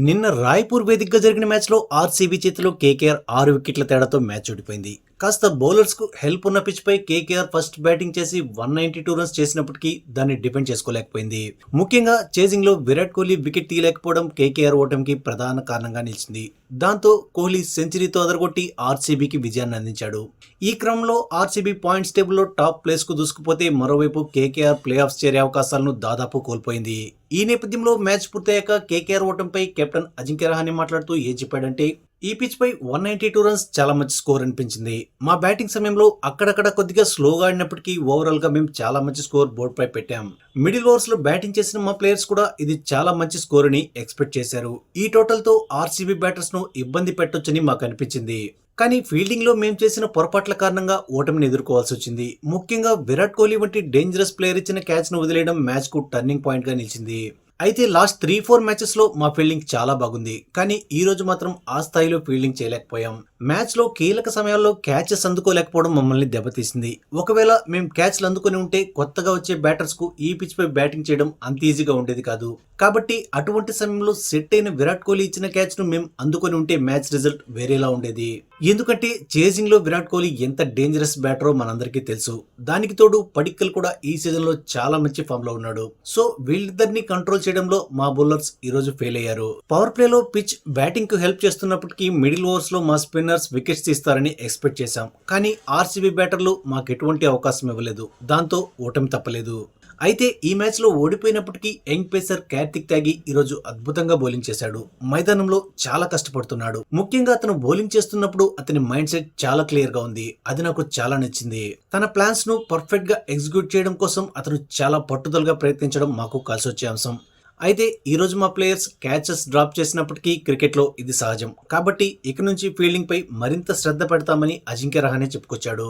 నిన్న రాయ్పూర్ వేదికగా జరిగిన మ్యాచ్లో ఆర్సీబీ చేతిలో కేకేఆర్ 6 వికెట్ల తేడాతో మ్యాచ్ ఓడిపోయింది. కాస్త బౌలర్స్కు హెల్ప్ ఉన్న పిచ్పై కేకేఆర్ ఫస్ట్ బ్యాటింగ్ చేసి 192 రన్స్ చేసినప్పటికీ దాన్ని డిఫెండ్ చేసుకోలేకపోయింది. ముఖ్యంగా చేజింగ్లో విరాట్ కోహ్లీ వికెట్ తీయలేకపోవడం కేకేఆర్ ఓటమికి ప్రధాన కారణంగా నిలిచింది. దాంతో కోహ్లీ సెంచరీతో అదరగొట్టి ఆర్సీబీకి విజయాన్ని అందించాడు. ఈ క్రమంలో ఆర్సీబీ పాయింట్స్ టేబుల్లో టాప్ ప్లేస్కు దూసుకుపోతే మరోవైపు కేకేఆర్ ప్లే ఆఫ్స్ చేరే అవకాశాలను దాదాపు కోల్పోయింది. ఈ నేపథ్యంలో మ్యాచ్ పూర్తయ్యాక కేకేఆర్ ఓటమిపై కెప్టెన్ అజింక్య రహానే మాట్లాడుతూ ఏం చెప్పాడంటే, ఈ పిచ్ పై 192 రన్స్ చాలా మంచి స్కోర్ అనిపించింది. మా బ్యాటింగ్ సమయంలో అక్కడక్కడ కొద్దిగా స్లోగా ఆడినప్పటికీ ఓవరాల్ గా మేము చాలా మంచి స్కోర్ బోర్డు పై పెట్టాం. మిడిల్ ఓవర్స్ లో బ్యాటింగ్ చేసిన మా ప్లేయర్స్ కూడా ఇది చాలా మంచి స్కోర్ అని ఎక్స్పెక్ట్ చేశారు. ఈ టోటల్ తో ఆర్సీబీ బ్యాటర్స్ ను ఇబ్బంది పెట్టొచ్చని మాకు అనిపించింది. కానీ ఫీల్డింగ్ లో మేము చేసిన పొరపాట్ల కారణంగా ఓటమిని ఎదుర్కోవాల్సి వచ్చింది. ముఖ్యంగా విరాట్ కోహ్లీ వంటి డేంజరస్ ప్లేయర్ ఇచ్చిన క్యాచ్ ను వదిలేయడం మ్యాచ్ కు టర్నింగ్ పాయింట్ గా నిలిచింది. అయితే లాస్ట్ 3-4 మ్యాచెస్ లో మా ఫీల్డింగ్ చాలా బాగుంది. కానీ ఈ రోజు మాత్రం ఆ స్థాయిలో ఫీల్డింగ్ చేయలేకపోయాం. మ్యాచ్ లో కీలక సమయాల్లో క్యాచెస్ అందుకోలేకపోవడం మమ్మల్ని దెబ్బతీసింది. ఒకవేళ మేము క్యాచ్లు అందుకుని ఉంటే కొత్తగా వచ్చే బ్యాటర్స్ కు ఈ పిచ్ పై బ్యాటింగ్ చేయడం అంత ఈజీగా ఉండేది కాదు. కాబట్టి అటువంటి సమయంలో సెట్ అయిన విరాట్ కోహ్లీ ఇచ్చిన క్యాచ్ ను మేము అందుకొని ఉంటే మ్యాచ్ రిజల్ట్ వేరేలా ఉండేది. ఎందుకంటే చేజింగ్ లో విరాట్ కోహ్లీ ఎంత డేంజరస్ బ్యాటరో మనందరికీ తెలుసు. దానికి తోడు పడిక్కల్ కూడా ఈ సీజన్ లో చాలా మంచి ఫామ్ లో ఉన్నాడు. సో వీళ్ళిద్దరిని కంట్రోల్ చేయడంలో మా బౌలర్స్ ఈ రోజు ఫెయిల్ అయ్యారు. పవర్ ప్లే లో పిచ్ బ్యాటింగ్ కు హెల్ప్ చేస్తున్నప్పటికీ మిడిల్ ఓవర్స్ లో మా స్పిన్నర్స్ వికెట్స్ తీస్తారని ఎక్స్పెక్ట్ చేశాం. కానీ ఆర్సీబీ బ్యాటర్లు మాకు ఎటువంటి అవకాశం ఇవ్వలేదు. దాంతో ఓటమి తప్పలేదు. అయితే ఈ మ్యాచ్ లో ఓడిపోయినప్పటికీ యంగ్ పేసర్ కార్తిక్ త్యాగి ఈరోజు అద్భుతంగా బౌలింగ్ చేశాడు. మైదానంలో చాలా కష్టపడుతున్నాడు. ముఖ్యంగా అతను బౌలింగ్ చేస్తున్నప్పుడు అతని మైండ్ సెట్ చాలా క్లియర్ గా ఉంది. అది నాకు చాలా నచ్చింది. తన ప్లాన్స్ ను పర్ఫెక్ట్ గా ఎగ్జిక్యూట్ చేయడం కోసం అతను చాలా పట్టుదలగా ప్రయత్నించడం మాకు కలిసి వచ్చే అంశం. అయితే ఈ రోజు మా ప్లేయర్స్ క్యాచెస్ డ్రాప్ చేసినప్పటికీ క్రికెట్ లో ఇది సహజం. కాబట్టి ఇక నుంచి ఫీల్డింగ్ పై మరింత శ్రద్ధ పెడతామని అజింక్య రహానే చెప్పుకొచ్చాడు.